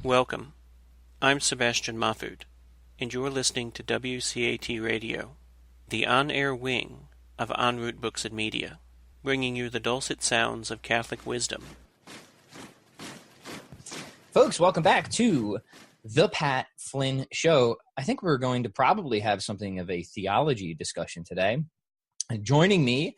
Welcome. I'm Sebastian Mahfood, and you're listening to WCAT Radio, the on-air wing of En Route Books and Media, bringing you the dulcet sounds of Catholic wisdom. Folks, welcome back to the Pat Flynn Show. I think we're going to probably have something of a theology discussion today. And joining me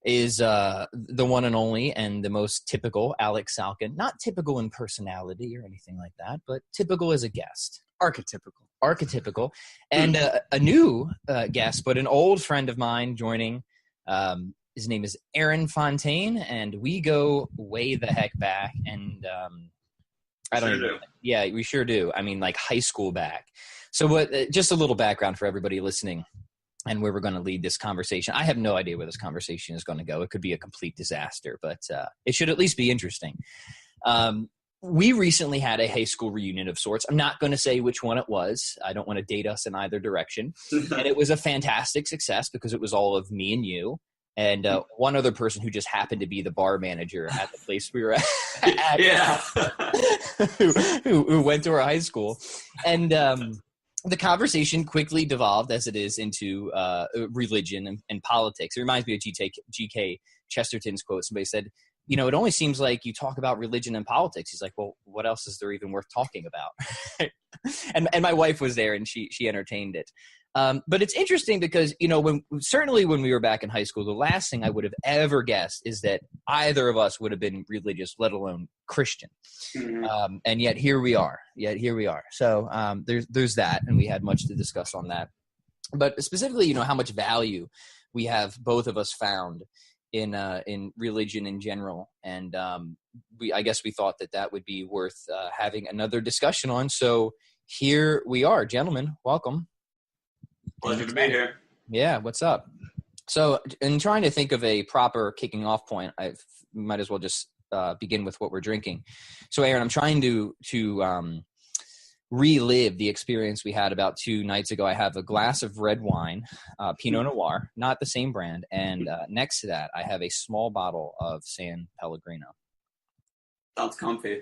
is the one and only and the most typical Aleks Salkin. Not typical in personality or anything like that, but typical as a guest. Archetypical. And a new guest, but an old friend of mine joining. His name is Aaron Fountaine, and we go way the heck back. And I don't know. Yeah, we sure do. I mean, like high school back. So just a little background for everybody listening and where we're going to lead this conversation. I have no idea where this conversation is going to go. It could be a complete disaster, but it should at least be interesting. We recently had a high school reunion of sorts. I'm not going to say which one it was. I don't want to date us in either direction. And it was a fantastic success because it was all of me and you. And one other person who just happened to be the bar manager at the place we were at, Yeah. who went to our high school. And the conversation quickly devolved, as it is, into religion and politics. It reminds me of G.K. Chesterton's quote. Somebody said, it only seems like you talk about religion and politics. He's like, well, what else is there even worth talking about? and my wife was there, and she entertained it. But it's interesting because, when we were back in high school, the last thing I would have ever guessed is that either of us would have been religious, let alone Christian. Mm-hmm. And yet here we are. So there's that, and we had much to discuss on that. But specifically, how much value we have, both of us, found in religion in general. And I guess we thought that would be worth having another discussion on. So here we are, gentlemen. Welcome. Pleasure to be here. Yeah, what's up? So, in trying to think of a proper kicking off point, I might as well just begin with what we're drinking. So, Aaron, I'm trying to relive the experience we had about 2 nights ago. I have a glass of red wine, Pinot Noir, not the same brand, and next to that, I have a small bottle of San Pellegrino. Sounds comfy.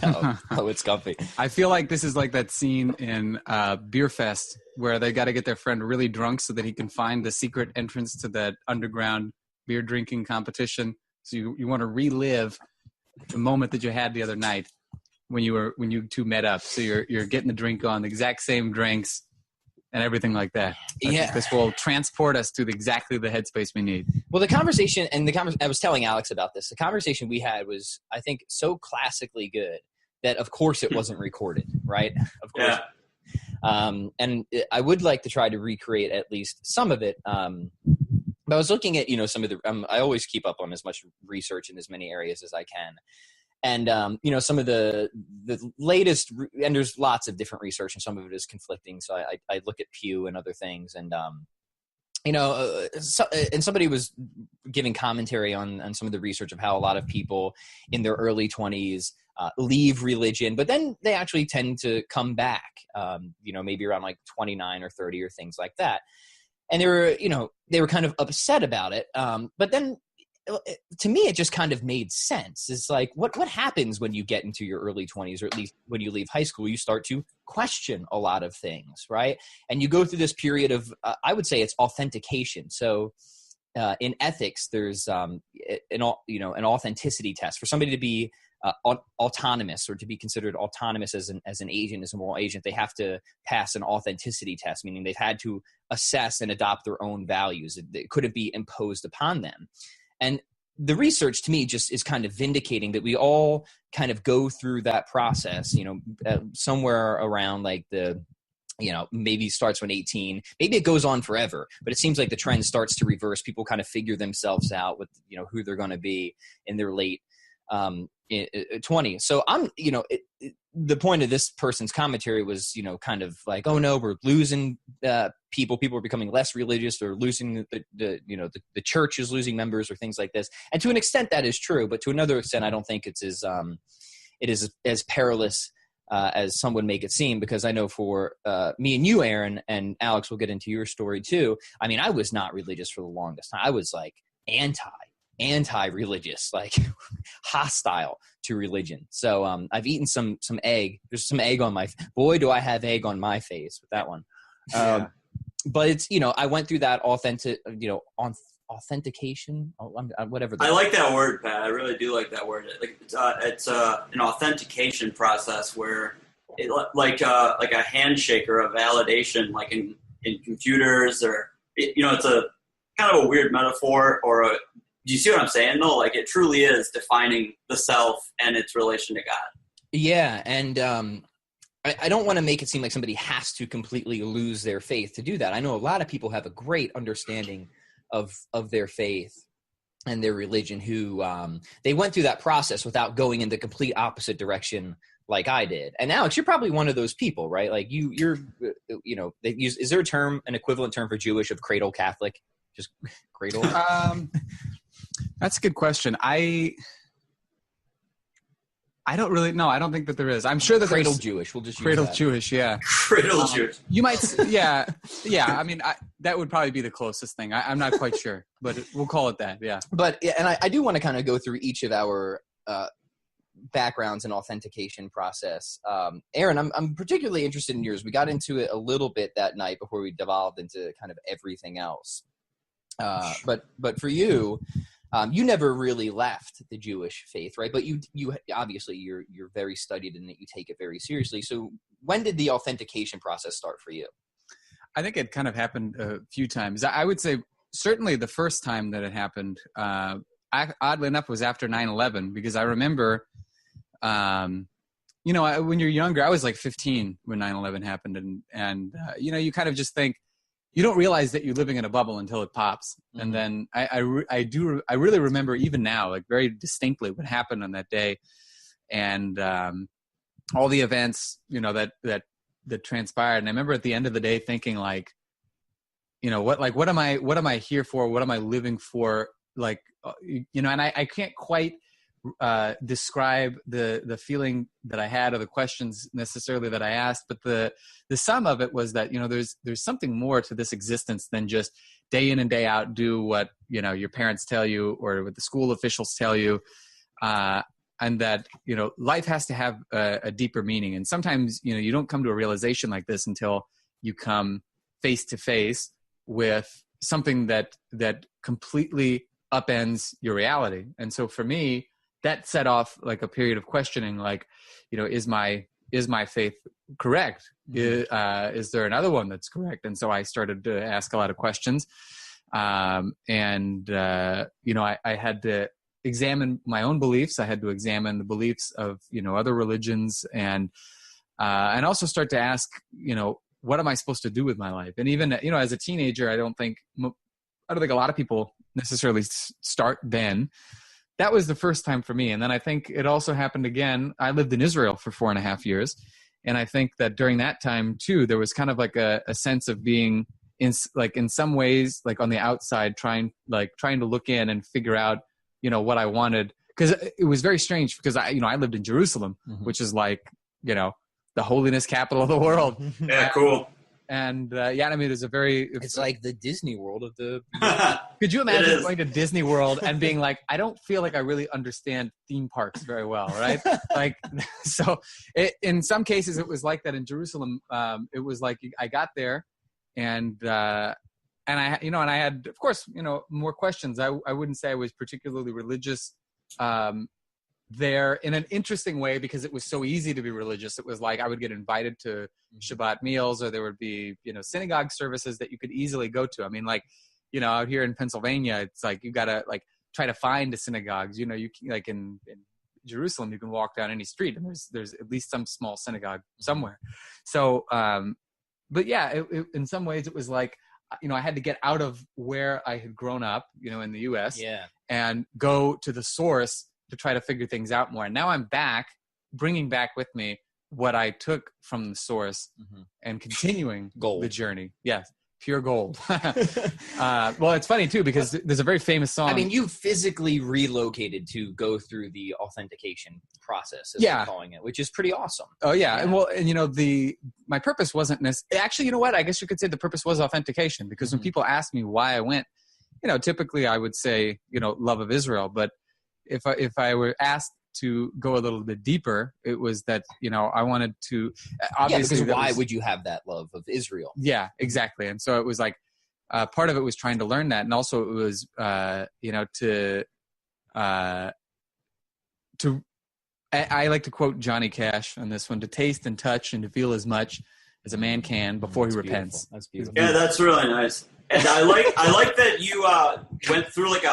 Oh, it's comfy. I feel like this is like that scene in Beer Fest where they got to get their friend really drunk so that he can find the secret entrance to that underground beer drinking competition. So you want to relive the moment that you had the other night when you two met up. So you're getting the drink on, the exact same drinks and everything like that. I think this will transport us to exactly the headspace we need. Well, I was telling Aleks about this. The conversation we had was, I think, so classically good that, of course, it wasn't recorded, right? Of course. Yeah. And I would like to try to recreate at least some of it. But I was looking at, some of the I always keep up on as much research in as many areas as I can. And, some of the latest, and there's lots of different research, and some of it is conflicting. So I look at Pew and other things, and, and somebody was giving commentary on some of the research of how a lot of people in their early 20s leave religion, but then they actually tend to come back, maybe around like 29 or 30 or things like that. And they were kind of upset about it. But then, to me, it just kind of made sense. It's like, what happens when you get into your early 20s, or at least when you leave high school? You start to question a lot of things, right? And you go through this period of, I would say, it's authentication. So in ethics, there's an authenticity test for somebody to be autonomous, or to be considered autonomous as an agent, as a moral agent. They have to pass an authenticity test, meaning they've had to assess and adopt their own values. It couldn't be imposed upon them. And the research, to me, just is kind of vindicating that we all kind of go through that process, somewhere around like maybe starts when 18, maybe it goes on forever, but it seems like the trend starts to reverse. People kind of figure themselves out with, who they're going to be in their late 20s. So the point of this person's commentary was, kind of like, oh no, we're losing people are becoming less religious, or losing the church is losing members, or things like this. And to an extent that is true, but to another extent, I don't think it is as perilous as some would make it seem, because I know for me and you, Aaron, and Aleks, we'll get into your story too. I mean, I was not religious for the longest time. I was like anti anti-religious, like hostile to religion. So I've eaten some egg. There's some egg on my boy. Do I have egg on my face with that one? But it's, I went through that authentication, whatever. I like that word, Pat. I really do like that word. It's an authentication process where it like a handshake or a validation, like in computers, or it's a kind of a weird metaphor, or do you see what I'm saying? No, like it truly is defining the self and its relation to God. Yeah, and I don't want to make it seem like somebody has to completely lose their faith to do that. I know a lot of people have a great understanding of their faith and their religion who they went through that process without going in the complete opposite direction like I did. And Alex, you're probably one of those people, right? Like you're they use, is there an equivalent term for Jewish of cradle Catholic? Just cradle? That's a good question. I don't really know. I don't think that there is. I'm sure that cradle there's Jewish. We'll just use cradle that. Jewish. Yeah. Cradle Jewish. You might. Yeah. Yeah. I mean, that would probably be the closest thing. I'm not quite sure, but we'll call it that. Yeah. But and I do want to kind of go through each of our backgrounds and authentication process. Aaron, I'm particularly interested in yours. We got into it a little bit that night before we devolved into kind of everything else. But for you, you never really left the Jewish faith, right? But you obviously you're very studied in that you take it very seriously. So when did the authentication process start for you? I think it kind of happened a few times. I would say certainly the first time that it happened, oddly enough, was after 9/11, because I remember, when you're younger, I was like 15 when 9/11 happened, and you kind of just think, you don't realize that you're living in a bubble until it pops. Mm-hmm. And then I really remember even now, like very distinctly, what happened on that day, and all the events, that transpired. And I remember at the end of the day thinking, like, what am I here for? What am I living for? Like, and I can't quite describe the feeling that I had or the questions necessarily that I asked, but the sum of it was that there's something more to this existence than just day in and day out do what your parents tell you or what the school officials tell you, and that life has to have a deeper meaning. And sometimes you don't come to a realization like this until you come face to face with something that completely upends your reality. And so for me, that set off like a period of questioning, like, is my faith correct? Mm-hmm. Is there another one that's correct? And so I started to ask a lot of questions. I had to examine my own beliefs. I had to examine the beliefs of, other religions, and also start to ask, what am I supposed to do with my life? And even, as a teenager, I don't think a lot of people necessarily start then. That was the first time for me. And then I think it also happened again. I lived in Israel for 4.5 years. And I think that during that time too, there was kind of like a sense of being in some ways, like on the outside, trying to look in and figure out, what I wanted. Cause it was very strange because I lived in Jerusalem, mm-hmm. which is like, the holiness capital of the world. Yeah. Cool. And there's it's like the Disney World of the. Could you imagine going to Disney World and being like, I don't feel like I really understand theme parks very well, right? In some cases it was like that in Jerusalem. It was like I got there, and I had, of course, more questions. I wouldn't say I was particularly religious there in an interesting way, because it was so easy to be religious. It was like I would get invited to Shabbat meals, or there would be, synagogue services that you could easily go to. I mean, like, out here in Pennsylvania, it's like you got to like try to find a synagogues. You can, like in Jerusalem, you can walk down any street and there's at least some small synagogue somewhere. So, but yeah, in some ways it was like, I had to get out of where I had grown up, in the US, and go to the source to try to figure things out more. And now I'm back, bringing back with me what I took from the source, mm-hmm. and continuing the journey. Yes, pure gold. Well, it's funny too, because there's a very famous song. I mean, you physically relocated to go through the authentication process, as we're calling it, which is pretty awesome. Oh yeah. And my purpose wasn't actually, I guess you could say the purpose was authentication, because when people ask me why I went, typically I would say, love of Israel. But if I were asked to go a little bit deeper, it was that, I wanted to, obviously. Because why would you have that love of Israel? Yeah, exactly. And so it was like, part of it was trying to learn that. And also it was, I like to quote Johnny Cash on this one, to taste and touch and to feel as much as a man can before he repents. That's beautiful. Yeah, that's really nice. And I like that you went through like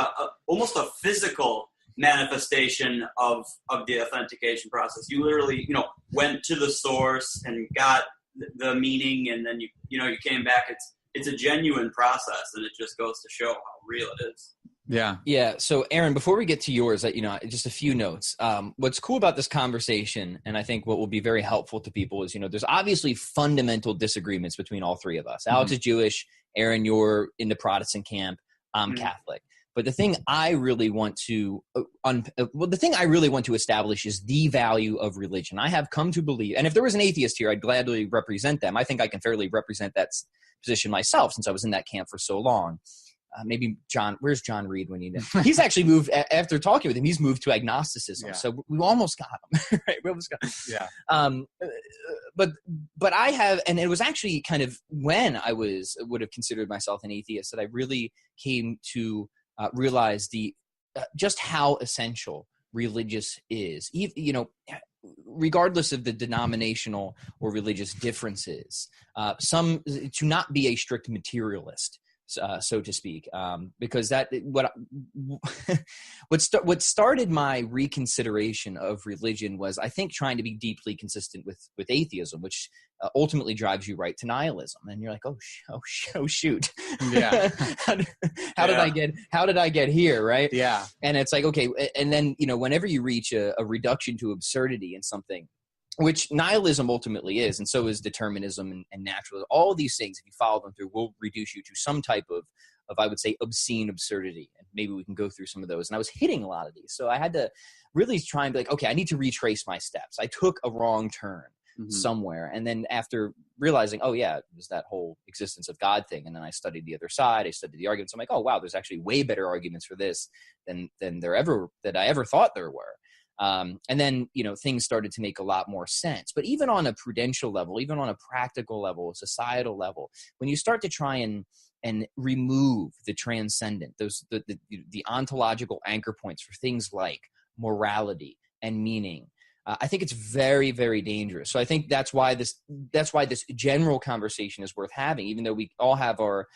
almost a physical manifestation of the authentication process. You literally, went to the source and got the meaning, and then you came back. It's a genuine process, and it just goes to show how real it is. Yeah. Yeah. So Aaron, before we get to yours, just a few notes. What's cool about this conversation, and I think what will be very helpful to people is, there's obviously fundamental disagreements between all three of us. Alex is Jewish. Aaron, you're in the Protestant camp. I'm Catholic. But the thing I really want to establish is the value of religion. I have come to believe, and if there was an atheist here, I'd gladly represent them. I think I can fairly represent that position myself, since I was in that camp for so long. Maybe John, where's John Reed when you need him? He's actually moved, after talking with him, he's moved to agnosticism. Yeah. So we almost got him, right? We almost got him. Yeah. But I have, and it was actually kind of when I would have considered myself an atheist that I really came to realize just how essential religious is. Regardless of the denominational or religious differences, to not be a strict materialist, so to speak, because that what started my reconsideration of religion was, I think, trying to be deeply consistent with atheism, which ultimately drives you right to nihilism. And you're like, oh shoot, yeah. how did I get here, right? Yeah. And it's like, okay, and then whenever you reach a reduction to absurdity in something, which nihilism ultimately is, and so is determinism and naturalism. All of these things, if you follow them through, will reduce you to some type of I would say, obscene absurdity. And maybe we can go through some of those. And I was hitting a lot of these. So I had to really try and be like, okay, I need to retrace my steps. I took a wrong turn somewhere. And then after realizing, oh yeah, it was that whole existence of God thing. And then I studied the other side. I studied the arguments. I'm like, oh wow, there's actually way better arguments for this than I ever thought there were. And then, things started to make a lot more sense. But even on a prudential level, even on a practical level, a societal level, when you start to try and remove the transcendent, the ontological anchor points for things like morality and meaning, I think it's very, very dangerous. So I think that's why this general conversation is worth having, even though we all have our,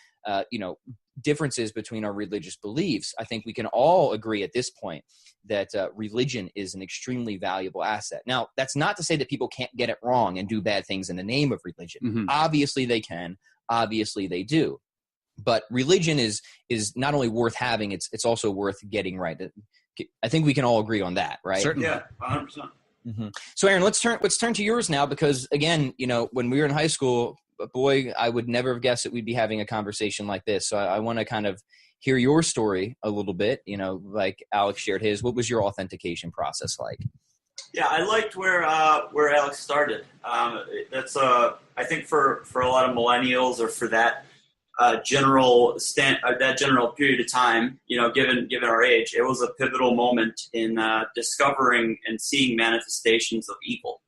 differences between our religious beliefs. I think we can all agree at this point that religion is an extremely valuable asset. Now, that's not to say that people can't get it wrong and do bad things in the name of religion. Mm-hmm. Obviously they can. Obviously they do. But religion is not only worth having, it's also worth getting right. I think we can all agree on that, right? Certainly. Yeah, 100%. Mm-hmm. So Aaron, let's turn to yours now, because again, when we were in high school, boy, I would never have guessed that we'd be having a conversation like this. So I want to kind of hear your story a little bit, like Alex shared his. What was your authentication process like? Yeah, I liked where Alex started. That's I think for a lot of millennials, or for that general period of time, given our age, it was a pivotal moment in discovering and seeing manifestations of evil.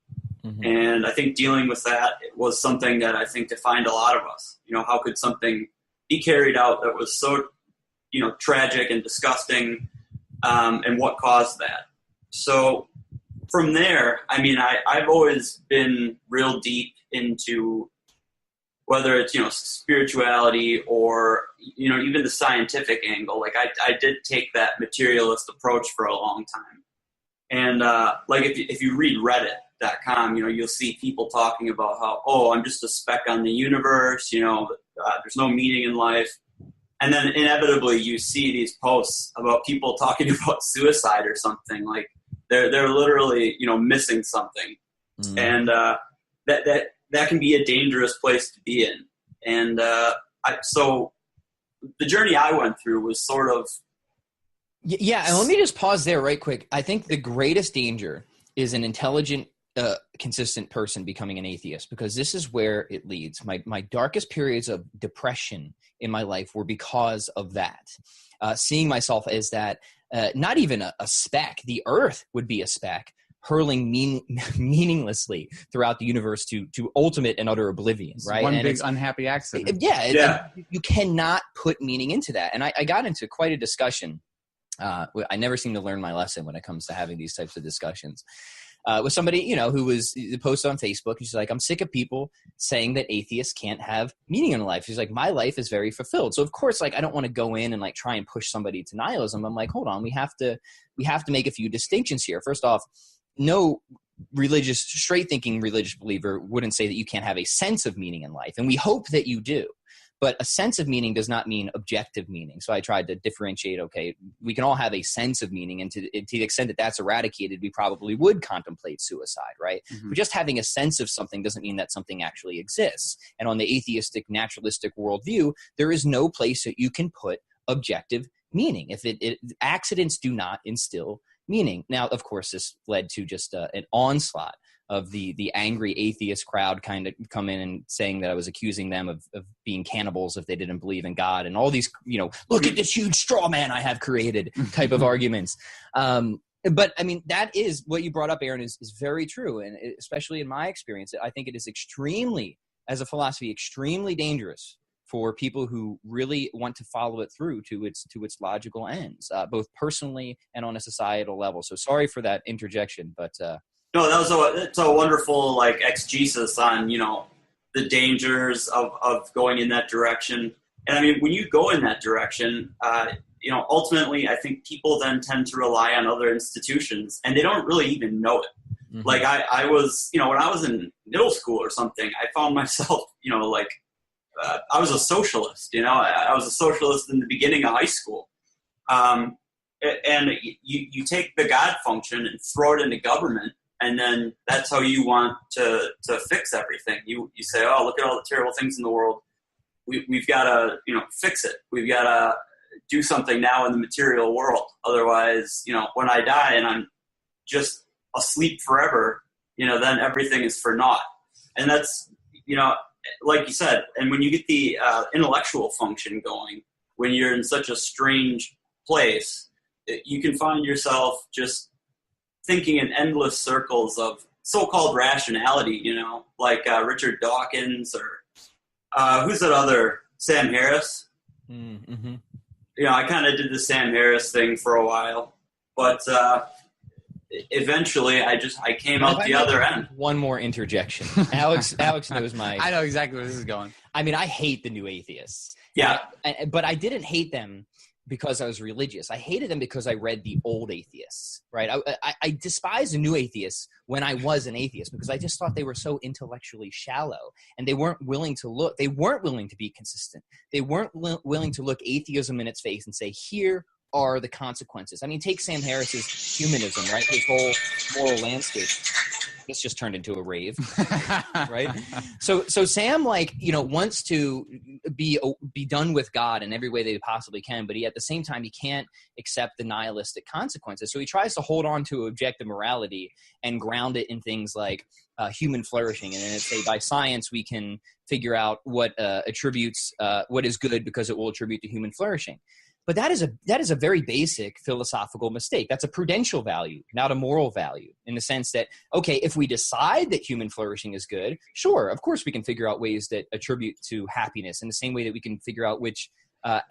Mm-hmm. And I think dealing with that was something that I think defined a lot of us. How could something be carried out that was so, tragic and disgusting, and what caused that? So from there, I've always been real deep into whether it's, spirituality or, even the scientific angle. Like I did take that materialist approach for a long time. And if you read Reddit.com, you'll see people talking about how, I'm just a speck on the universe, there's no meaning in life. And then inevitably you see these posts about people talking about suicide or something. Like they're literally, missing something. Mm. And that can be a dangerous place to be in. And so the journey I went through was sort of... Yeah, and let me just pause there right quick. I think the greatest danger is an intelligent a consistent person becoming an atheist, because this is where it leads. My darkest periods of depression in my life were because of that. Seeing myself as that, not even a speck, the earth would be a speck, hurling meaninglessly throughout the universe to ultimate and utter oblivion, right? One and big unhappy accident. You cannot put meaning into that. And I got into quite a discussion. I never seem to learn my lesson when it comes to having these types of discussions. With somebody, who was posted on Facebook. She's like, I'm sick of people saying that atheists can't have meaning in life. She's like, my life is very fulfilled. So of course, like, I don't want to go in and like try and push somebody to nihilism. I'm like, hold on, we have to make a few distinctions here. First off, no straight thinking religious believer wouldn't say that you can't have a sense of meaning in life. And we hope that you do. But a sense of meaning does not mean objective meaning. So I tried to differentiate, okay, we can all have a sense of meaning, and to the extent that that's eradicated, we probably would contemplate suicide, right? Mm-hmm. But just having a sense of something doesn't mean that something actually exists. And on the atheistic, naturalistic worldview, there is no place that you can put objective meaning. If accidents do not instill meaning. Now, of course, this led to just an onslaught of the angry atheist crowd kind of come in and saying that I was accusing them of being cannibals if they didn't believe in God, and all these, look at this huge straw man I have created type of arguments. But I mean, that is what you brought up, Aaron, is very true. And especially in my experience, I think it is extremely, as a philosophy, extremely dangerous for people who really want to follow it through to its logical ends, both personally and on a societal level. So sorry for that interjection, but no, it's a wonderful like exegesis on the dangers of going in that direction. And I mean, when you go in that direction, ultimately, I think people then tend to rely on other institutions, and they don't really even know it. Mm-hmm. Like I was, when I was in middle school or something, I found myself, I was a socialist. I was a socialist in the beginning of high school. And you take the God function and throw it into government, and then that's how you want to fix everything. You say, oh, look at all the terrible things in the world. We've got to fix it. We've got to do something now in the material world. Otherwise, when I die and I'm just asleep forever, then everything is for naught. And that's like you said, and when you get the intellectual function going, when you're in such a strange place, you can find yourself just thinking in endless circles of so-called rationality, like Richard Dawkins or who's that other, Sam Harris? Mm-hmm. I kind of did the Sam Harris thing for a while, but eventually I came out the other end. One more interjection. Alex knows I know exactly where this is going. I mean, I hate the new atheists. Yeah. But I didn't hate them because I was religious. I hated them because I read the old atheists, right? I despised the new atheists when I was an atheist, because I just thought they were so intellectually shallow, and they weren't willing to be consistent. They weren't willing to look atheism in its face and say, here are the consequences. I mean, take Sam Harris's humanism, right? His whole moral landscape. This just turned into a rave, right? So Sam, wants to be done with God in every way that he possibly can, but at the same time, he can't accept the nihilistic consequences. So he tries to hold on to objective morality and ground it in things like human flourishing. And then say, by science, we can figure out what attributes what is good because it will attribute to human flourishing. But that is a very basic philosophical mistake. That's a prudential value, not a moral value, in the sense that, okay, if we decide that human flourishing is good, sure, of course we can figure out ways that attribute to happiness, in the same way that we can figure out which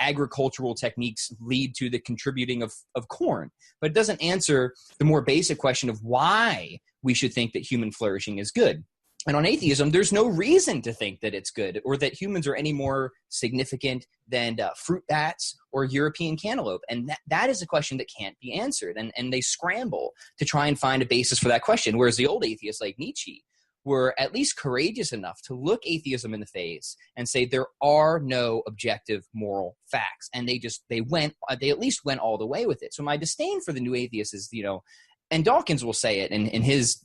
agricultural techniques lead to the contributing of corn. But it doesn't answer the more basic question of why we should think that human flourishing is good. And on atheism, there's no reason to think that it's good, or that humans are any more significant than fruit bats or European cantaloupe. And that is a question that can't be answered. And they scramble to try and find a basis for that question. Whereas the old atheists like Nietzsche were at least courageous enough to look atheism in the face and say there are no objective moral facts. And they at least went all the way with it. So my disdain for the new atheists is, and Dawkins will say it in his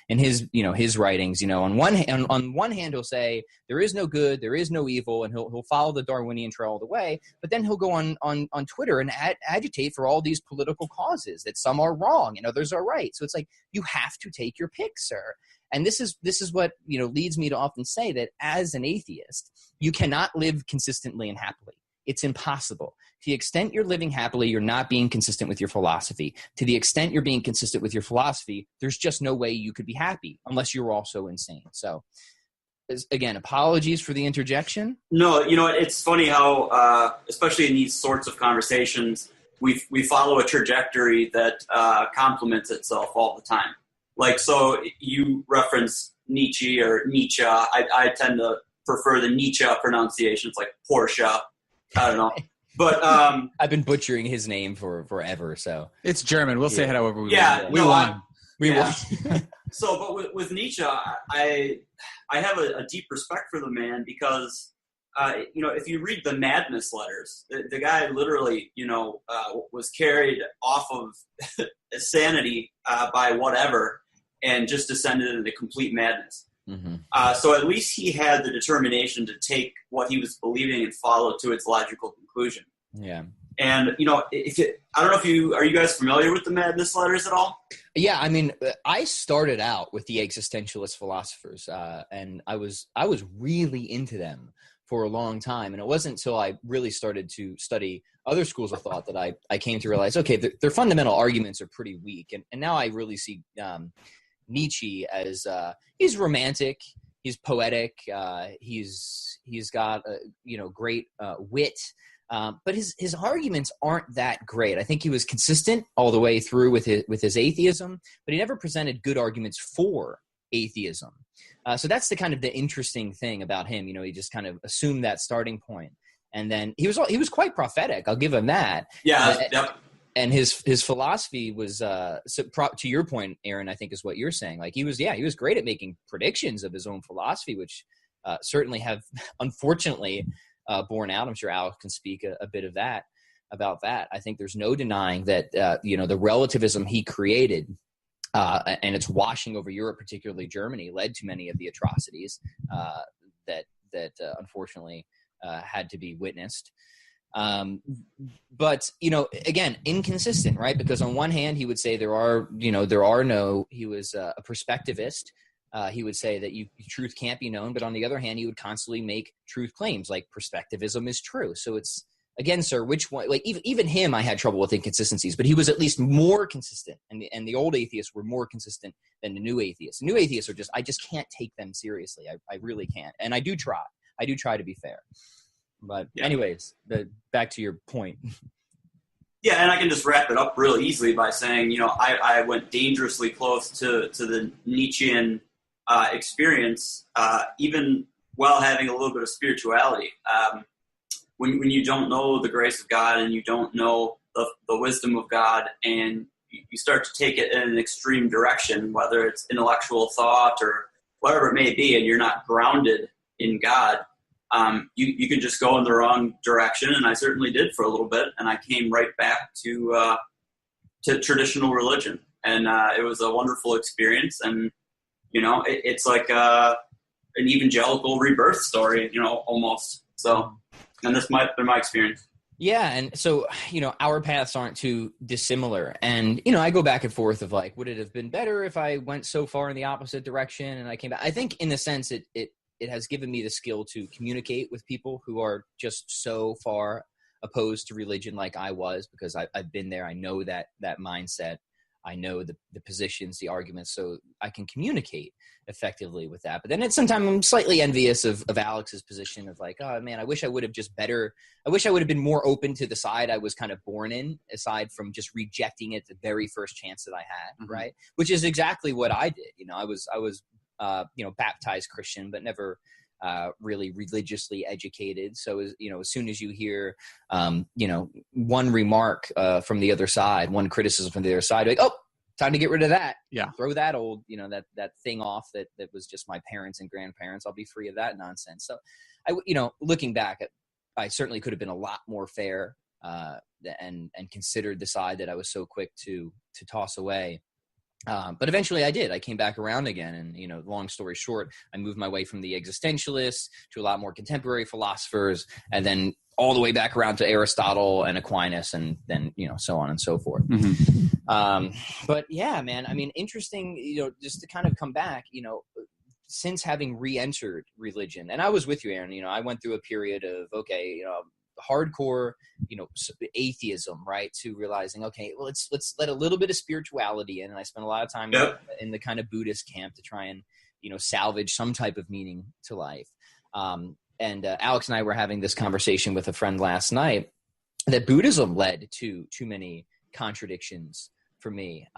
his writings. On one hand, he'll say there is no good, there is no evil, and he'll follow the Darwinian trail all the way. But then he'll go on Twitter and agitate for all these political causes that some are wrong and others are right. So it's like you have to take your pick, sir. And this is what leads me to often say that as an atheist, you cannot live consistently and happily. It's impossible. To the extent you're living happily, you're not being consistent with your philosophy. To the extent you're being consistent with your philosophy, there's just no way you could be happy unless you're also insane. So, again, apologies for the interjection. No, it's funny how, especially in these sorts of conversations, we follow a trajectory that complements itself all the time. Like, so you reference Nietzsche or Nietzsche. I tend to prefer the Nietzsche pronunciation. It's like Porsche. I don't know. But I've been butchering his name for forever. So it's German. We'll say it however we want. We won. We won. So, but with Nietzsche, I have a deep respect for the man because, if you read the Madness letters, the guy literally, was carried off of sanity by whatever and just descended into complete madness. Mm-hmm. So at least he had the determination to take what he was believing and follow to its logical conclusion. Yeah. And, I don't know if are you guys familiar with the Madness letters at all? Yeah. I mean, I started out with the existentialist philosophers, and I was really into them for a long time. And it wasn't until I really started to study other schools of thought that I came to realize, okay, their fundamental arguments are pretty weak. And now I really see, Nietzsche as he's romantic, he's poetic, he's got great wit, but his arguments aren't that great. I think he was consistent all the way through with his atheism, but he never presented good arguments for atheism. So that's the kind of the interesting thing about him. He just kind of assumed that starting point, and then he was quite prophetic. I'll give him that. Yeah. Yep. And his philosophy was, to your point, Aaron, I think is what you're saying. Like he was great at making predictions of his own philosophy, which certainly have unfortunately borne out. I'm sure Aleks can speak a bit of that about that. I think there's no denying that the relativism he created and it's washing over Europe, particularly Germany, led to many of the atrocities that unfortunately had to be witnessed. But again, inconsistent, right? Because on one hand, he would say he was a perspectivist. He would say that truth can't be known, but on the other hand, he would constantly make truth claims like perspectivism is true. So it's, again, sir, which one, like even him, I had trouble with inconsistencies, but he was at least more consistent. And the old atheists were more consistent than the new atheists. The new atheists are I just can't take them seriously. I really can't. And I do try to be fair. But anyways, back to your point. Yeah, and I can just wrap it up real easily by saying, I went dangerously close to the Nietzschean experience, even while having a little bit of spirituality. When you don't know the grace of God and you don't know the wisdom of God, and you start to take it in an extreme direction, whether it's intellectual thought or whatever it may be, and you're not grounded in God, you can just go in the wrong direction, and I certainly did for a little bit, and I came right back to traditional religion, and it was a wonderful experience, and it's like an evangelical rebirth story, almost. So, and that's been my experience. Yeah, and so our paths aren't too dissimilar, and I go back and forth of like, would it have been better if I went so far in the opposite direction and I came back? I think in a sense it has given me the skill to communicate with people who are just so far opposed to religion like I was, because I've been there. I know that mindset. I know the positions, the arguments, so I can communicate effectively with that. But then sometimes I'm slightly envious of Alex's position of like, oh man, I wish I would have been more open to the side I was kind of born in, aside from just rejecting it the very first chance that I had, mm-hmm. right? Which is exactly what I did. I was baptized Christian, but never really religiously educated. So, as soon as you hear, one remark from the other side, one criticism from the other side, like, oh, time to get rid of that. Yeah. Throw that old, that thing off that was just my parents and grandparents. I'll be free of that nonsense. So, looking back, I certainly could have been a lot more fair and considered the side that I was so quick to toss away. But eventually I did. I came back around again. And, you know, long story short, I moved my way from the existentialists to a lot more contemporary philosophers, and then all the way back around to Aristotle and Aquinas, and then, you know, so on and so forth. But yeah, man, I mean, interesting, you know, just to kind of come back, you know, since having re-entered religion, and I was with you, Aaron, you know, I went through a period of, okay, you know, hardcore, you know, atheism, right, to realizing, okay, well, let's let a little bit of spirituality in. And I spent a lot of time in the kind of Buddhist camp to try and, you know, salvage some type of meaning to life. And Alex and I were having this conversation with a friend last night that Buddhism led to too many contradictions for me.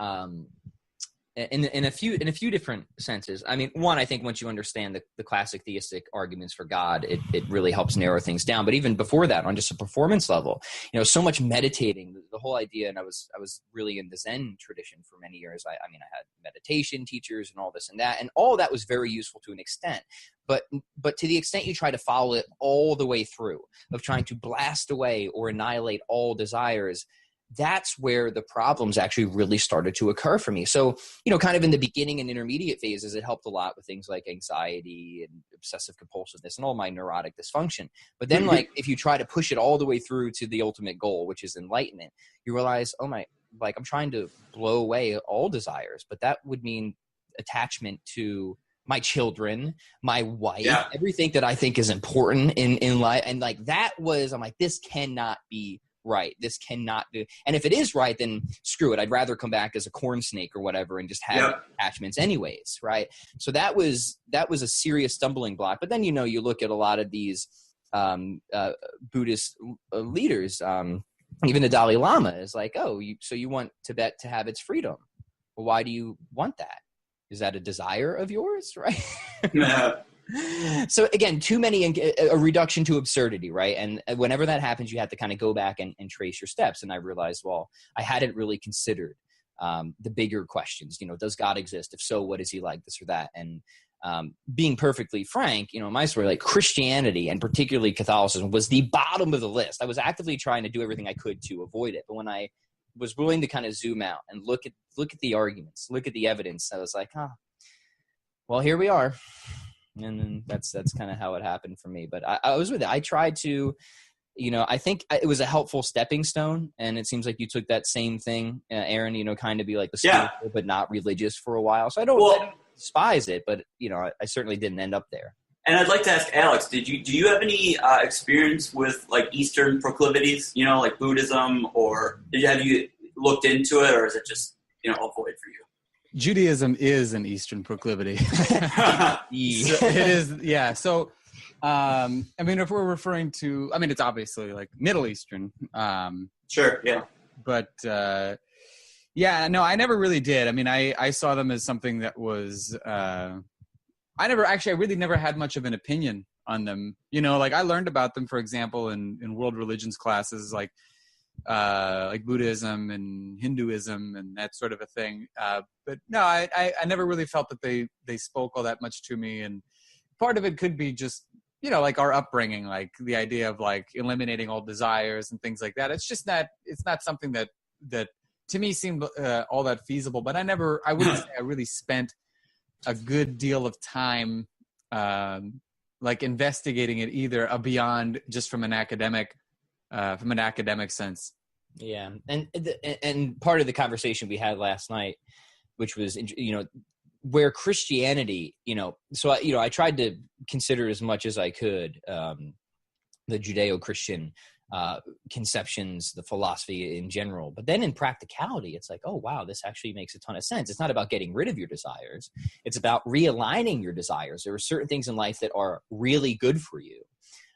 In a few different senses. I mean, one, I think once you understand the classic theistic arguments for God, it really helps narrow things down. But even before that, on just a performance level, you know, so much meditating, the whole idea, and I was really in the Zen tradition for many years. I mean, I had meditation teachers and all this and that, and all that was very useful to an extent. But to the extent you try to follow it all the way through, of trying to blast away or annihilate all desires, that's where the problems actually really started to occur for me. So, you know, kind of in the beginning and intermediate phases, it helped a lot with things like anxiety and obsessive compulsiveness and all my neurotic dysfunction. But then, like, if you try to push it all the way through to the ultimate goal, which is enlightenment, you realize, oh my, like, I'm trying to blow away all desires, but that would mean attachment to my children, my wife, everything that I think is important in life. And like, that was, I'm like, this cannot be right. This cannot do. And if it is right, then screw it. I'd rather come back as a corn snake or whatever and just have attachments anyways. Right. So that was a serious stumbling block. But then, you know, you look at a lot of these Buddhist leaders, even the Dalai Lama is like, oh, so you want Tibet to have its freedom. Well, why do you want that? Is that a desire of yours? Right. So again, too many, a reduction to absurdity, right? And whenever that happens, you have to kind of go back and trace your steps. And I realized, well, I hadn't really considered the bigger questions. You know, does God exist? If so, what is he like, this or that? And being perfectly frank, you know, my story, like Christianity and particularly Catholicism was the bottom of the list. I was actively trying to do everything I could to avoid it. But when I was willing to kind of zoom out and look at the arguments, look at the evidence, I was like, oh, well, here we are. And then that's kind of how it happened for me. But I was with it. I tried to, you know, I think it was a helpful stepping stone. And it seems like you took that same thing, Aaron, you know, kind of be like the spiritual, but not religious for a while. So I don't despise it, but, you know, I certainly didn't end up there. And I'd like to ask Alex, do you have any experience with like Eastern proclivities, you know, like Buddhism, or have you looked into it, or is it just, you know, a void for you? Judaism is an Eastern proclivity. So it is, yeah. So, I mean, if we're referring to, I mean, it's obviously like Middle Eastern. Sure, yeah. But, yeah, no, I never really did. I mean, I saw them as something that was, I really never had much of an opinion on them. You know, like I learned about them, for example, in world religions classes, like Buddhism and Hinduism and that sort of a thing. But no, I never really felt that they spoke all that much to me. And part of it could be just, you know, like our upbringing, like the idea of like eliminating all desires and things like that. It's just not, it's not something that to me seemed all that feasible. But I wouldn't say I really spent a good deal of time like investigating it either beyond just from an academic sense. Yeah. And part of the conversation we had last night, which was, you know, where Christianity, you know, so I tried to consider as much as I could the Judeo-Christian conceptions, the philosophy in general. But then in practicality, it's like, oh, wow, this actually makes a ton of sense. It's not about getting rid of your desires. It's about realigning your desires. There are certain things in life that are really good for you,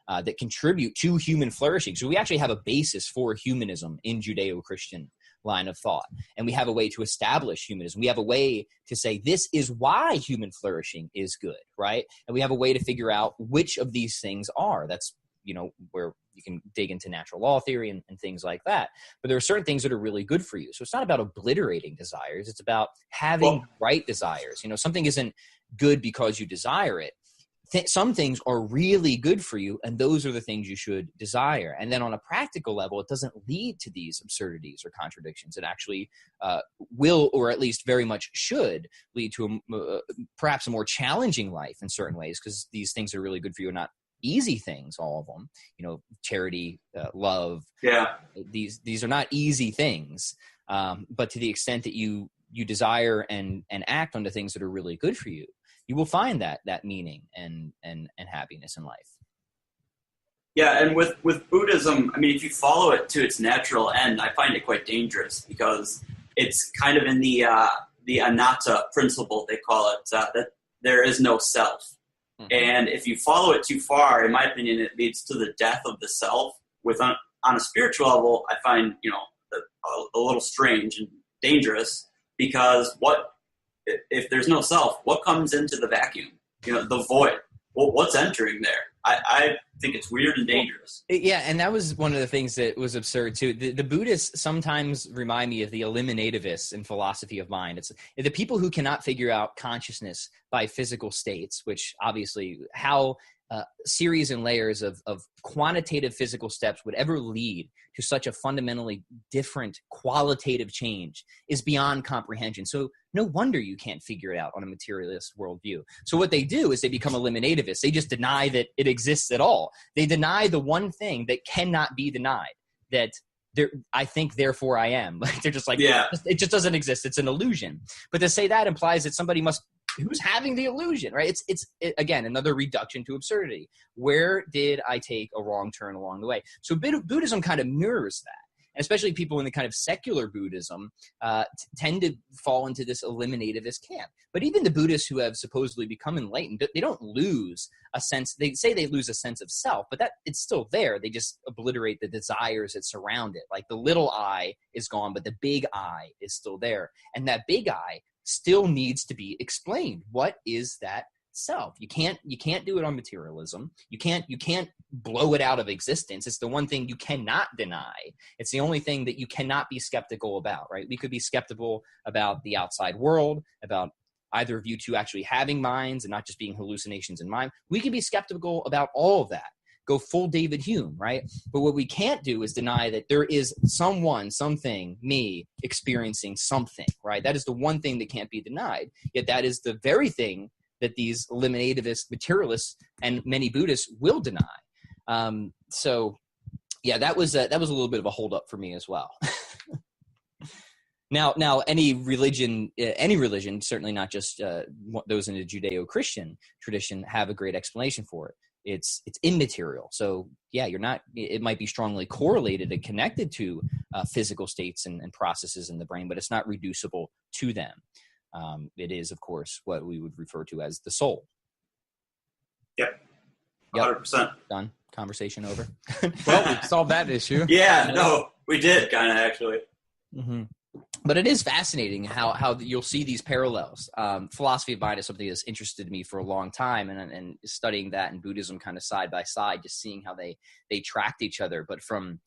that contribute to human flourishing. So we actually have a basis for humanism in Judeo-Christian line of thought. And we have a way to establish humanism. We have a way to say this is why human flourishing is good, right? And we have a way to figure out which of these things are. That's, you know, where you can dig into natural law theory and things like that. But there are certain things that are really good for you. So it's not about obliterating desires. It's about having right desires. You know, something isn't good because you desire it. some things are really good for you, and those are the things you should desire. And then on a practical level, it doesn't lead to these absurdities or contradictions. It actually will, or at least very much should, lead to perhaps a more challenging life in certain ways, because these things are really good for you, not easy things, all of them. Charity, love. Yeah. These are not easy things, but to the extent that you desire and act on the things that are really good for you, you will find that meaning and happiness in life. Yeah, and with Buddhism, I mean, if you follow it to its natural end, I find it quite dangerous, because it's kind of in the anatta principle, they call it, that there is no self. Mm-hmm. And if you follow it too far, in my opinion, it leads to the death of the self. On a spiritual level, I find a little strange and dangerous, because if there's no self, what comes into the vacuum? The void. What's entering there? I think it's weird and dangerous. Yeah, and that was one of the things that was absurd too. The Buddhists sometimes remind me of the eliminativists in philosophy of mind. It's the people who cannot figure out consciousness by physical states, which obviously how series and layers of quantitative physical steps would ever lead to such a fundamentally different qualitative change is beyond comprehension. So no wonder you can't figure it out on a materialist worldview. So what they do is they become eliminativists. They just deny that it exists at all. They deny the one thing that cannot be denied, that I think, therefore I am. Like, they're just like, yeah, it just doesn't exist. It's an illusion. But to say that implies that somebody who's having the illusion, right? It's again, another reduction to absurdity. Where did I take a wrong turn along the way? So Buddhism kind of mirrors that. And especially people in the kind of secular Buddhism tend to fall into this eliminativist camp. But even the Buddhists who have supposedly become enlightened, they don't lose a sense. They say they lose a sense of self, but that it's still there. They just obliterate the desires that surround it. Like the little I is gone, but the big I is still there. And that big I still needs to be explained. What is that self? You can't do it on materialism. You can't blow it out of existence. It's the one thing you cannot deny. It's the only thing that you cannot be skeptical about, right? We could be skeptical about the outside world, about either of you two actually having minds and not just being hallucinations in mind. We could be skeptical about all of that. Go full David Hume, right? But what we can't do is deny that there is someone, something, me, experiencing something, right? That is the one thing that can't be denied. Yet that is the very thing that these eliminativist materialists and many Buddhists will deny. So yeah, that was a little bit of a holdup for me as well. Now, any religion, certainly not just those in the Judeo-Christian tradition, have a great explanation for it. It's immaterial. So yeah, it might be strongly correlated and connected to physical states and processes in the brain, but it's not reducible to them. It is, of course, what we would refer to as the soul. Yep. 100%. Done. Conversation over. Well, we solved that issue. Yeah, no, we did kind of actually. Mm-hmm. But it is fascinating how you'll see these parallels. Philosophy of mind is something that's interested me for a long time, and studying that and Buddhism kind of side by side, just seeing how they tracked each other, but from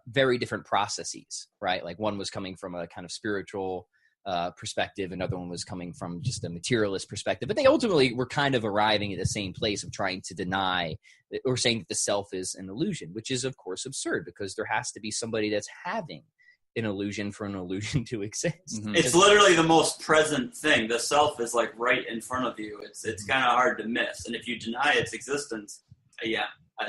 very different processes, right? Like one was coming from a kind of spiritual perspective, another one was coming from just a materialist perspective, but they ultimately were kind of arriving at the same place of trying to deny or saying that the self is an illusion, which is of course absurd, because there has to be somebody that's having an illusion for an illusion to exist. Mm-hmm. It's literally the most present thing. The self is like right in front of you. It's kind of hard to miss, and if you deny its existence, I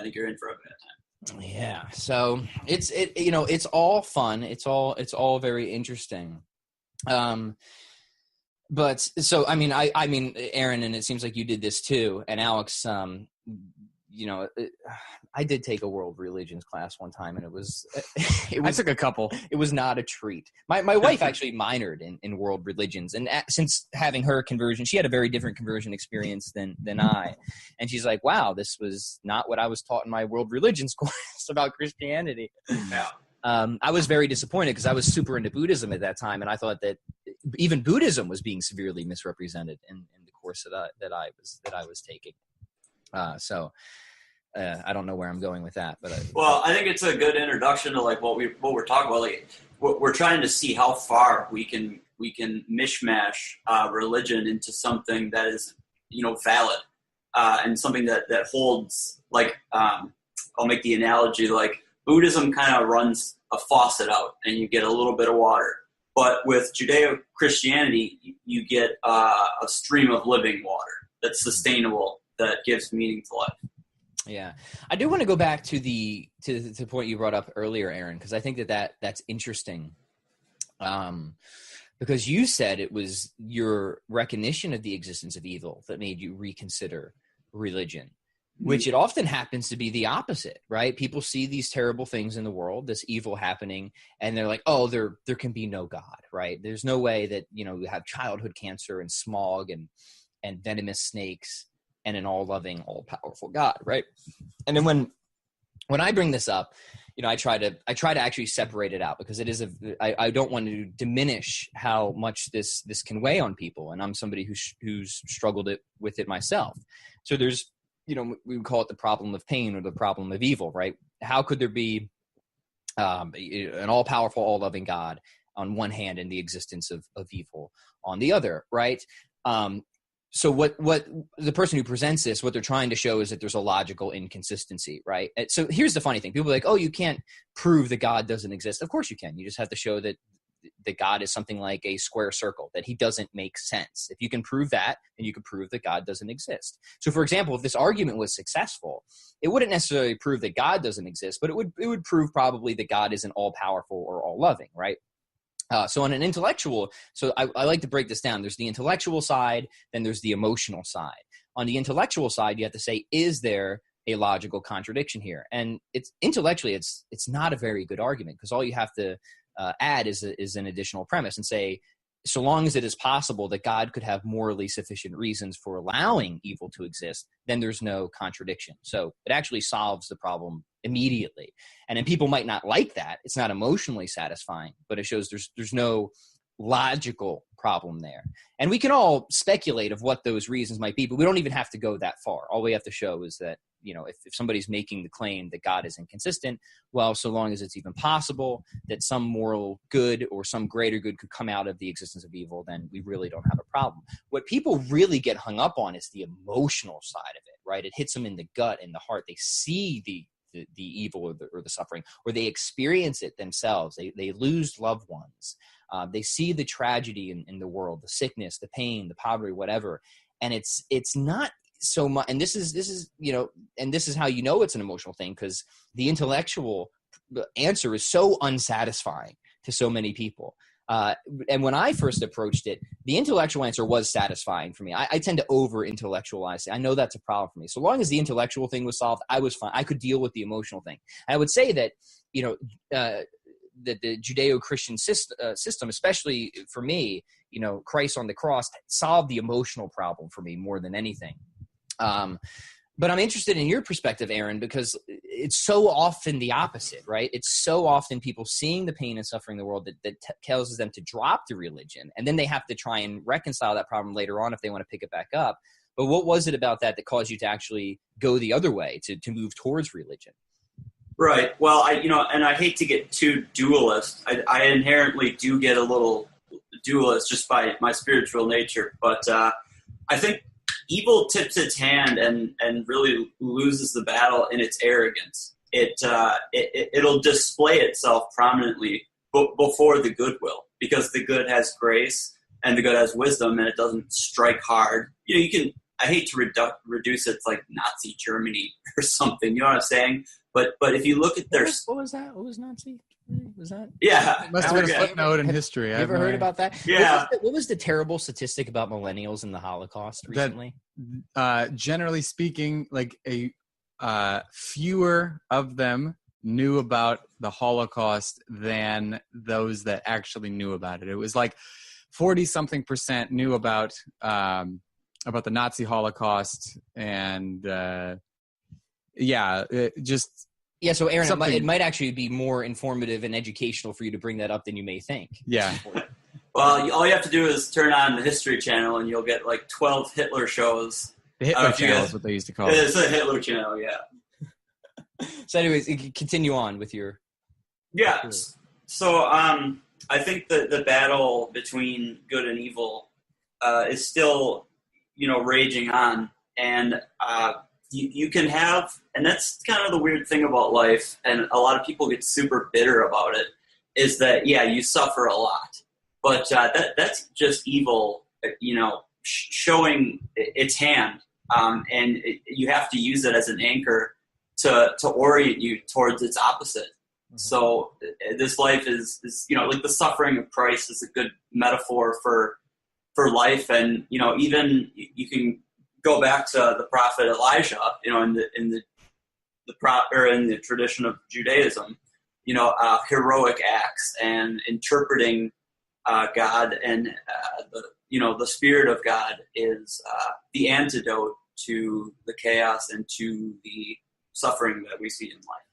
think you're in for a bad time. Yeah, so it's all fun. It's all very interesting. But so I mean, Aaron, and it seems like you did this too, and Alex. I did take a world religions class one time, and it was I took a couple. It was not a treat. My wife actually minored in world religions, and since having her conversion, she had a very different conversion experience than I. And she's like, "Wow, this was not what I was taught in my world religions course about Christianity." Yeah. I was very disappointed because I was super into Buddhism at that time, and I thought that even Buddhism was being severely misrepresented in the course that I was taking. I don't know where I'm going with that, but I think it's a good introduction to like what we're talking about. Like we're trying to see how far we can mishmash religion into something that is valid. and something that holds, like, I'll make the analogy, like Buddhism kind of runs a faucet out and you get a little bit of water. But with Judeo-Christianity, you get a stream of living water that's sustainable, that gives meaning to life. Yeah. I do want to go back to the point you brought up earlier, Aaron, because I think that's interesting. Because you said it was your recognition of the existence of evil that made you reconsider religion, which it often happens to be the opposite, right? People see these terrible things in the world, this evil happening, and they're like, oh, there can be no God, right? There's no way that, you have childhood cancer and smog and venomous snakes and an all-loving, all-powerful God, right? And then when I bring this up, I try to actually separate it out, because it is I don't want to diminish how much this can weigh on people, and I'm somebody who's struggled with it myself. So there's, we would call it the problem of pain or the problem of evil, right? How could there be an all-powerful, all-loving God on one hand and the existence of evil on the other, right? So what the person who presents this, what they're trying to show is that there's a logical inconsistency, right? So here's the funny thing. People are like, oh, you can't prove that God doesn't exist. Of course you can. You just have to show that God is something like a square circle, that he doesn't make sense. If you can prove that, then you can prove that God doesn't exist. So for example, if this argument was successful, it wouldn't necessarily prove that God doesn't exist, but it would prove probably that God isn't all-powerful or all-loving, right? So on an intellectual, I like to break this down. There's the intellectual side, then there's the emotional side. On the intellectual side, you have to say, is there a logical contradiction here? And it's not a very good argument, because all you have to add is an additional premise and say, so long as it is possible that God could have morally sufficient reasons for allowing evil to exist, then there's no contradiction. So it actually solves the problem immediately. And then people might not like that. It's not emotionally satisfying, but it shows there's no logical problem there. And we can all speculate of what those reasons might be, but we don't even have to go that far. All we have to show is that, if somebody's making the claim that God is inconsistent, well, so long as it's even possible that some moral good or some greater good could come out of the existence of evil, then we really don't have a problem. What people really get hung up on is the emotional side of it, right? It hits them in the gut, in the heart. They see the evil or the suffering, or they experience it themselves. They lose loved ones. They see the tragedy in the world, the sickness, the pain, the poverty, whatever. And it's not so much, and this is and this is how it's an emotional thing, because the intellectual answer is so unsatisfying to so many people. And when I first approached it, the intellectual answer was satisfying for me. I tend to over-intellectualize it. I know that's a problem for me. So long as the intellectual thing was solved, I was fine. I could deal with the emotional thing. And I would say that, that the Judeo-Christian system, especially for me, Christ on the cross solved the emotional problem for me more than anything. But I'm interested in your perspective, Aaron, because it's so often the opposite, right? It's so often people seeing the pain and suffering in the world that causes them to drop the religion, and then they have to try and reconcile that problem later on if they want to pick it back up. But what was it about that caused you to actually go the other way, to move towards religion? Right. Well, and I hate to get too dualist. I inherently do get a little dualist just by my spiritual nature, but I think evil tips its hand and really loses the battle in its arrogance. It'll display itself prominently before the good will, because the good has grace and the good has wisdom, and it doesn't strike hard. I hate to reduce it to like Nazi Germany or something. You know what I'm saying? But if you look at their what was that? What was Nazi? Was that? Yeah, it must have been a footnote in history. You ever heard about that? Yeah. What was the terrible statistic about millennials in the Holocaust recently? That, generally speaking, like fewer of them knew about the Holocaust than those that actually knew about it. It was like 40-something% knew about the Nazi Holocaust, and Yeah, so Aaron, it might actually be more informative and educational for you to bring that up than you may think. Yeah. Well, all you have to do is turn on the History Channel, and you'll get like 12 Hitler shows. The Hitler Channel is what they used to call it. It's a Hitler Channel, yeah. So anyways, continue on with your... Yeah, so I think the battle between good and evil is still, raging on. And you can have, and that's kind of the weird thing about life, and a lot of people get super bitter about it, is that, yeah, you suffer a lot. But that's just evil, showing its hand. And you have to use it as an anchor to orient you towards its opposite. Mm-hmm. So this life is like the suffering of Christ is a good metaphor for life. And, even you can go back to the prophet Elijah, in the tradition of Judaism, heroic acts and interpreting God, and the Spirit of God is the antidote to the chaos and to the suffering that we see in life.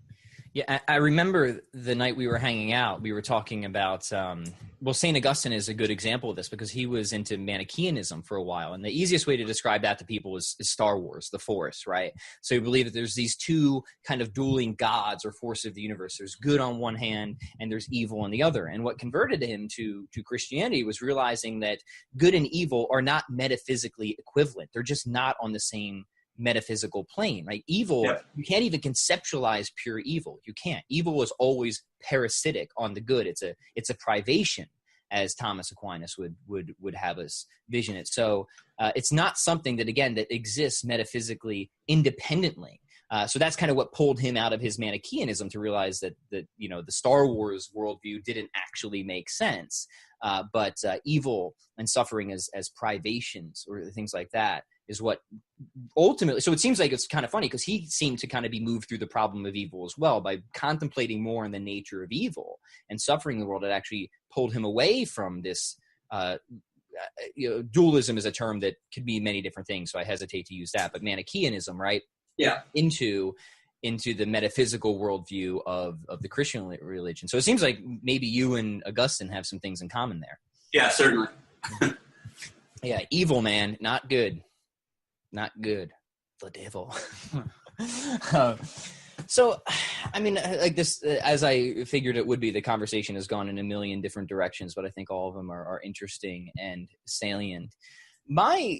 Yeah, I remember the night we were hanging out, we were talking about, St. Augustine is a good example of this because he was into Manichaeanism for a while. And the easiest way to describe that to people is Star Wars, the Force, right? So you believe that there's these two kind of dueling gods or forces of the universe. There's good on one hand and there's evil on the other. And what converted him to Christianity was realizing that good and evil are not metaphysically equivalent. They're just not on the same metaphysical plane, right? Evil, yeah. You can't even conceptualize pure evil. You can't. Evil is always parasitic on the good. It's a privation, as Thomas Aquinas would have us vision it. So it's not something that exists metaphysically independently. So that's kind of what pulled him out of his Manichaeanism to realize that the Star Wars worldview didn't actually make sense. But evil and suffering as privations or things like that is what ultimately, so it seems like it's kind of funny because he seemed to kind of be moved through the problem of evil as well by contemplating more on the nature of evil and suffering in the world. It actually pulled him away from this, dualism is a term that could mean many different things, so I hesitate to use that, but Manichaeanism, right? Yeah. Into the metaphysical worldview of the Christian religion. So it seems like maybe you and Augustine have some things in common there. Yeah, certainly. Yeah, evil, man, not good. Not good. The devil. So, I mean, like this, as I figured it would be, the conversation has gone in a million different directions, but I think all of them are interesting and salient. My,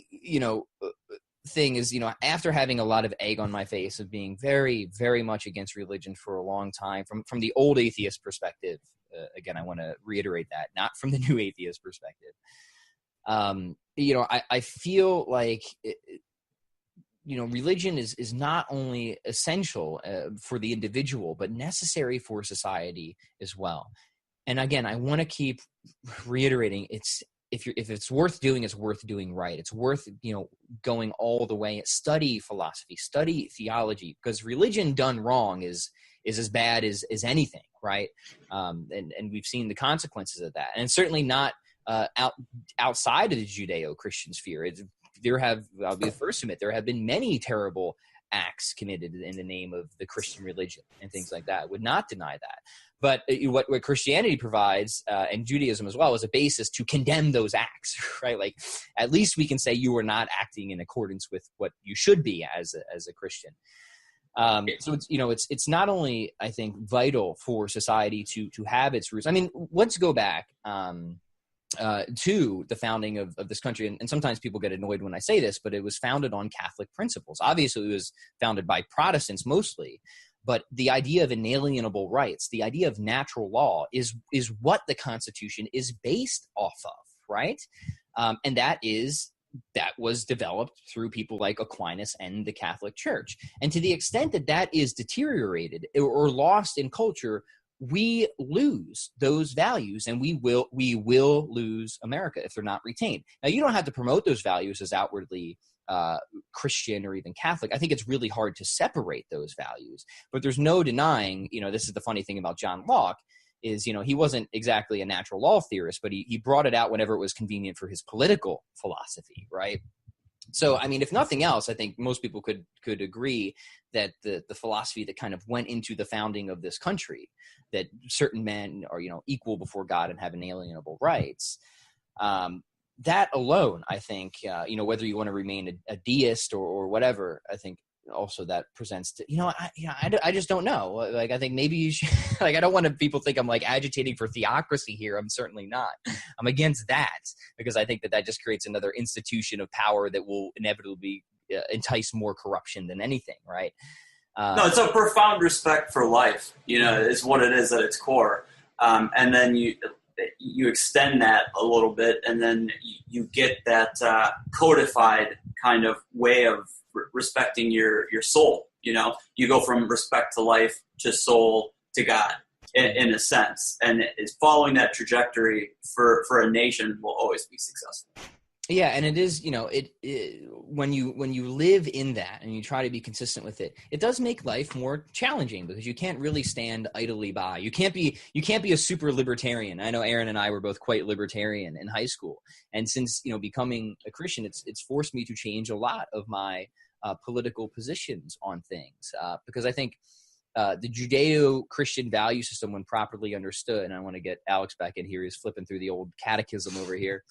thing is, after having a lot of egg on my face of being very, very much against religion for a long time, from the old atheist perspective, again, I want to reiterate that, not from the new atheist perspective. I feel like religion is not only essential for the individual, but necessary for society as well. And again, I want to keep reiterating, if it's worth doing, it's worth doing right. It's worth, going all the way. Study philosophy, study theology, because religion done wrong is as bad as anything, right? And we've seen the consequences of that. And certainly not outside of the Judeo-Christian sphere. I'll be the first to admit, there have been many terrible acts committed in the name of the Christian religion and things like that. I would not deny that. But what Christianity provides, and Judaism as well, is a basis to condemn those acts, right? Like, at least we can say you are not acting in accordance with what you should be as a Christian. So it's not only, I think, vital for society to have its roots. I mean, let's go back to the founding of this country. And sometimes people get annoyed when I say this, but it was founded on Catholic principles. Obviously, it was founded by Protestants mostly, but the idea of inalienable rights, the idea of natural law is what the Constitution is based off of, right? And that was developed through people like Aquinas and the Catholic Church. And to the extent that is deteriorated or lost in culture, we lose those values, and we will lose America if they're not retained. Now, you don't have to promote those values as outwardly Christian or even Catholic. I think it's really hard to separate those values, but there's no denying, this is the funny thing about John Locke, is, he wasn't exactly a natural law theorist, but he brought it out whenever it was convenient for his political philosophy, right? So, I mean, if nothing else, I think most people could agree that the philosophy that kind of went into the founding of this country, that certain men are, equal before God and have inalienable rights, that alone, I think, whether you want to remain a deist or whatever, I think also that presents to, I just don't know. Like, I think maybe you should, like, I don't want people think I'm like agitating for theocracy here. I'm certainly not. I'm against that, because I think that just creates another institution of power that will inevitably entice more corruption than anything, right? No, it's a profound respect for life, is what it is at its core. And then you extend that a little bit, and then you get that codified kind of way of respecting your soul. You go from respect to life to soul to God in a sense, and it's following that trajectory for a nation will always be successful. Yeah, and it is, when you live in that and you try to be consistent with it, it does make life more challenging because you can't really stand idly by. You can't be a super libertarian. I know Aaron and I were both quite libertarian in high school, and since becoming a Christian, it's forced me to change a lot of my political positions on things because I think the Judeo-Christian value system, when properly understood, and I want to get Aleks back in here. He's flipping through the old catechism over here.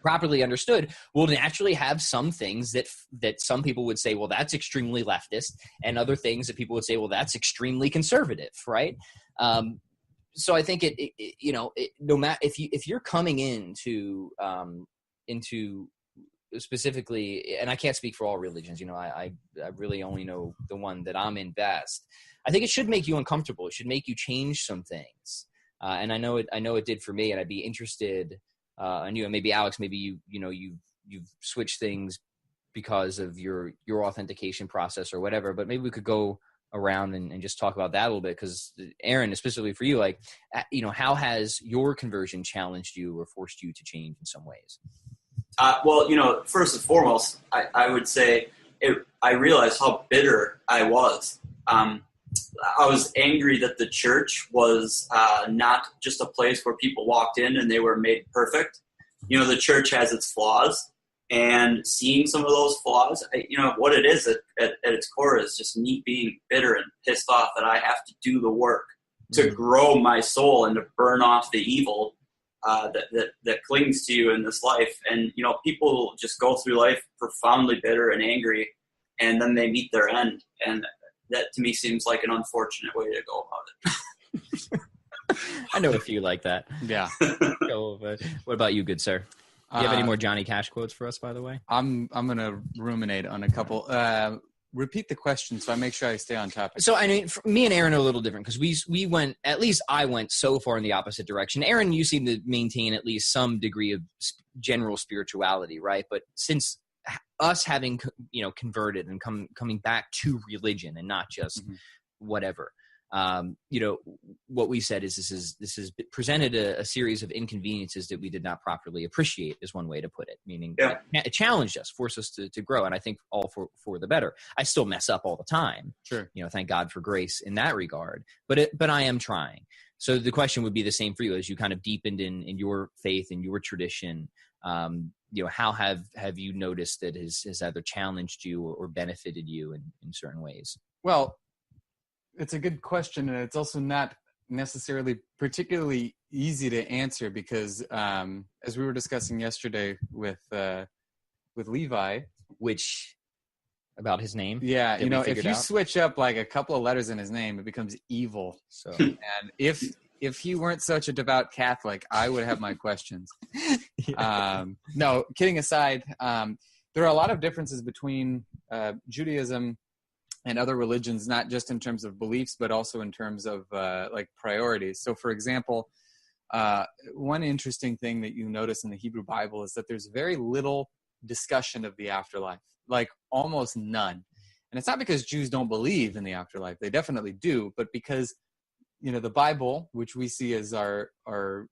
Properly understood, will naturally have some things that some people would say, well, that's extremely leftist, and other things that people would say, well, that's extremely conservative, right? So I think no matter if you're coming into specifically, and I can't speak for all religions, I really only know the one that I'm in best. I think it should make you uncomfortable. It should make you change some things, and I know it did for me, and I'd be interested. And maybe Aleks, maybe you've switched things because of your authentication process or whatever. But maybe we could go around and just talk about that a little bit. Because Aaron, especially for you, how has your conversion challenged you or forced you to change in some ways? Well, first and foremost, I would say I realized how bitter I was. I was angry that the church was not just a place where people walked in and they were made perfect. The church has its flaws, and seeing some of those flaws, what it is at its core is just me being bitter and pissed off that I have to do the work to grow my soul and to burn off the evil that clings to you in this life. And, people just go through life profoundly bitter and angry, and then they meet their end. And that to me seems like an unfortunate way to go about it. I know a few like that. Yeah. What about you, good sir? Do you have any more Johnny Cash quotes for us, by the way? I'm going to ruminate on a couple. Repeat the question so I make sure I stay on topic. So I mean, me and Aaron are a little different because we went, at least I went so far in the opposite direction. Aaron, you seem to maintain at least some degree of general spirituality, right? But since us having converted and coming back to religion and not just whatever, what we said is this has presented a series of inconveniences that we did not properly appreciate, is one way to put it, meaning it challenged us, forced us to grow, and I think all for the better. I still mess up all the time, sure, thank God for grace in that regard, but I am trying. So the question would be the same for you as you kind of deepened in your faith and your tradition. How have you noticed that has either challenged you or benefited you in certain ways? Well, it's a good question, and it's also not necessarily particularly easy to answer because, as we were discussing yesterday with Levi, which about his name, if you switch up like a couple of letters in his name, it becomes evil. So, and if he weren't such a devout Catholic, I would have my questions. No, kidding aside, there are a lot of differences between Judaism and other religions, not just in terms of beliefs, but also in terms of priorities. So, for example, one interesting thing that you notice in the Hebrew Bible is that there's very little discussion of the afterlife, like almost none. And it's not because Jews don't believe in the afterlife. They definitely do, but because the Bible, which we see as our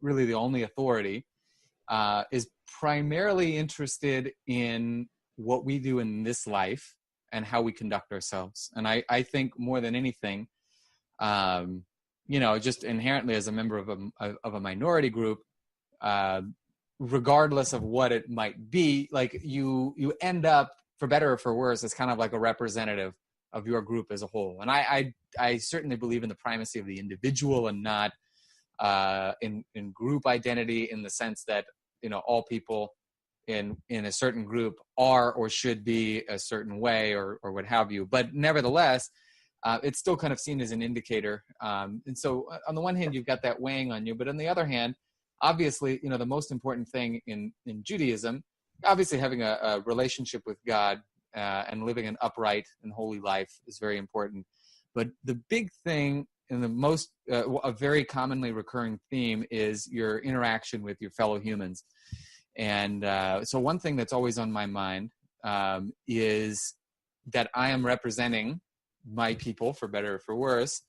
really the only authority, is primarily interested in what we do in this life and how we conduct ourselves. And I think more than anything, just inherently as a member of a minority group, regardless of what it might be, like you end up, for better or for worse, as kind of like a representative of your group as a whole. And I certainly believe in the primacy of the individual and not in group identity, in the sense that all people in a certain group are or should be a certain way or what have you. But nevertheless, it's still kind of seen as an indicator. And so on the one hand, you've got that weighing on you, but on the other hand, obviously, the most important thing in Judaism, obviously having a relationship with God and living an upright and holy life is very important. But the big thing and the most a very commonly recurring theme is your interaction with your fellow humans. And so one thing that's always on my mind is that I am representing my people, for better or for worse,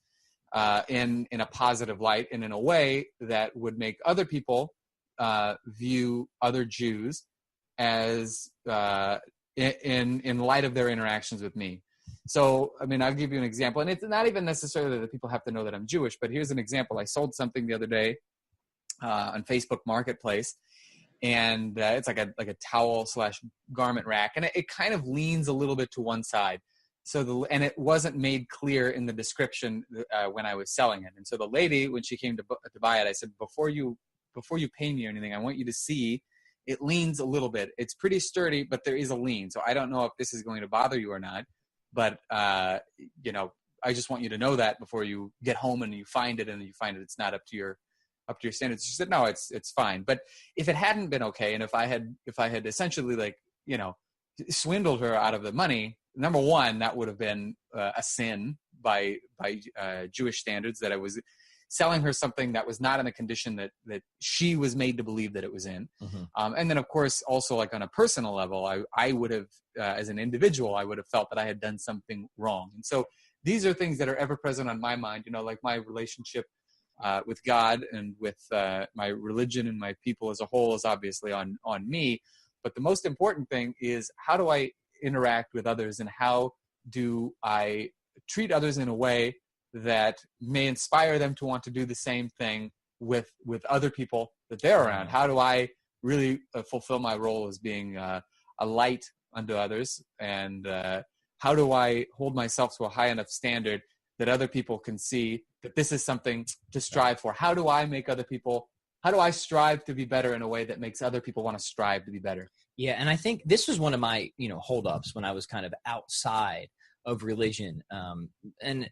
in a positive light and in a way that would make other people view other Jews as in light of their interactions with me. So, I mean, I'll give you an example, and it's not even necessarily that people have to know that I'm Jewish, but here's an example. I sold something the other day on Facebook Marketplace, and it's like a towel / garment rack, and it kind of leans a little bit to one side. So and it wasn't made clear in the description when I was selling it. And so the lady, when she came to buy it, I said, before you pay me or anything, I want you to see it leans a little bit. It's pretty sturdy, but there is a lean. So I don't know if this is going to bother you or not, but I just want you to know that before you get home and you find it and you find it's not up to your standards. She said, no, it's fine. But if it hadn't been okay, and if I had essentially swindled her out of the money, number one, that would have been a sin by Jewish standards, that I was selling her something that was not in the condition that she was made to believe that it was in. Mm-hmm. And then, of course, also like on a personal level, I would have, as an individual, I would have felt that I had done something wrong. And so these are things that are ever present on my mind, like my relationship with God and with my religion and my people as a whole is obviously on me. But the most important thing is, how do I interact with others, and how do I treat others in a way that may inspire them to want to do the same thing with other people that they're around? How do I really fulfill my role as being a light unto others? And how do I hold myself to a high enough standard that other people can see that this is something to strive for? How do I strive to be better in a way that makes other people want to strive to be better? Yeah, and I think this was one of my, holdups when I was kind of outside of religion, and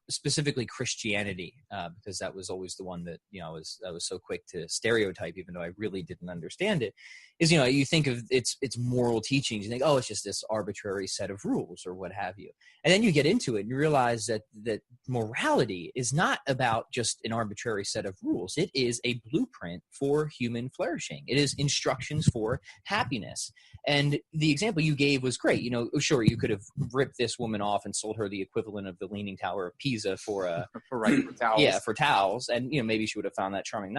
specifically Christianity, because that was always the one that I was so quick to stereotype, even though I really didn't understand it. Is you think of its moral teachings, you think, oh, it's just this arbitrary set of rules or what have you, and then you get into it and you realize that morality is not about just an arbitrary set of rules. It is a blueprint for human flourishing. It is instructions for happiness. And the example you gave was great. Sure, you could have ripped this woman off and sold her the equivalent of the Leaning Tower of Pisa for towels. Yeah, for towels, and maybe she would have found that charming.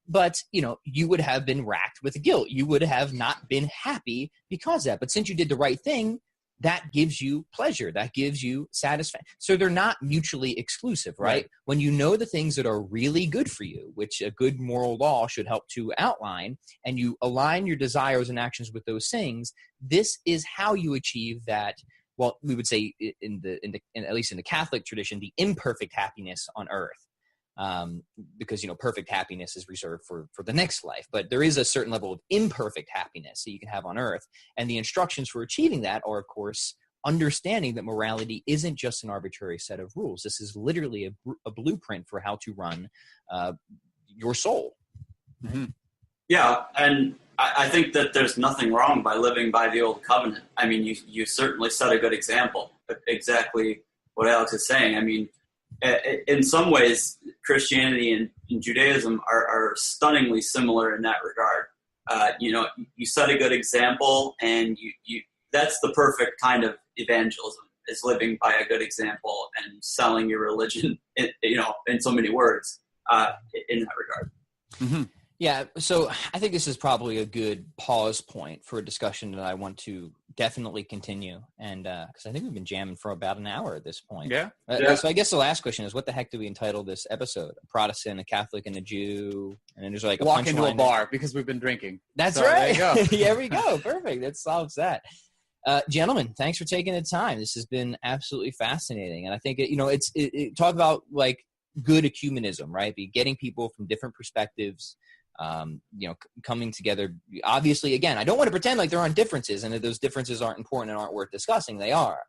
But you would have been racked with guilt. You would have not been happy because of that. But since you did the right thing, that gives you pleasure. That gives you satisfaction. So they're not mutually exclusive, right? When you know the things that are really good for you, which a good moral law should help to outline, and you align your desires and actions with those things, this is how you achieve that. Well, we would say at least in the Catholic tradition, the imperfect happiness on earth. Because perfect happiness is reserved for the next life, but there is a certain level of imperfect happiness that you can have on earth, and the instructions for achieving that are, of course, understanding that morality isn't just an arbitrary set of rules. This is literally a blueprint for how to run your soul. Mm-hmm. Yeah, and I think that there's nothing wrong by living by the old covenant. I mean, you certainly set a good example. Exactly what Alex is saying. I mean, in some ways, Christianity and Judaism are stunningly similar in that regard. You set a good example, and you that's the perfect kind of evangelism, is living by a good example and selling your religion, in so many words, in that regard. Mm-hmm. Yeah, so I think this is probably a good pause point for a discussion that I want to definitely continue, and because I think we've been jamming for about an hour at this point. Yeah. So I guess the last question is, what the heck do we entitle this episode? A Protestant, a Catholic, and a Jew, and then there's like a walk into a bar because we've been drinking. That's right. There you go. There we go. Perfect. That solves that. Gentlemen, thanks for taking the time. This has been absolutely fascinating, and I think talk about like good ecumenism, right? Be getting people from different perspectives. Coming together. Obviously, again, I don't want to pretend like there aren't differences and that those differences aren't important and aren't worth discussing. They are,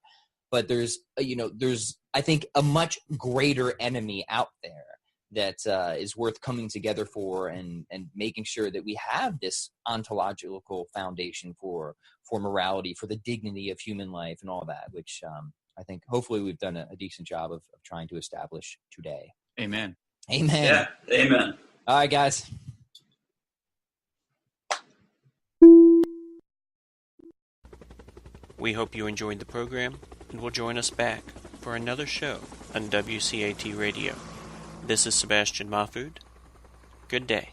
but there's I think a much greater enemy out there that is worth coming together for, and making sure that we have this ontological foundation for morality, for the dignity of human life and all that, which I think hopefully we've done a decent job of trying to establish today. Amen. Amen. Yeah, amen. All right, guys. We hope you enjoyed the program and will join us back for another show on WCAT Radio. This is Sebastian Mahfood. Good day.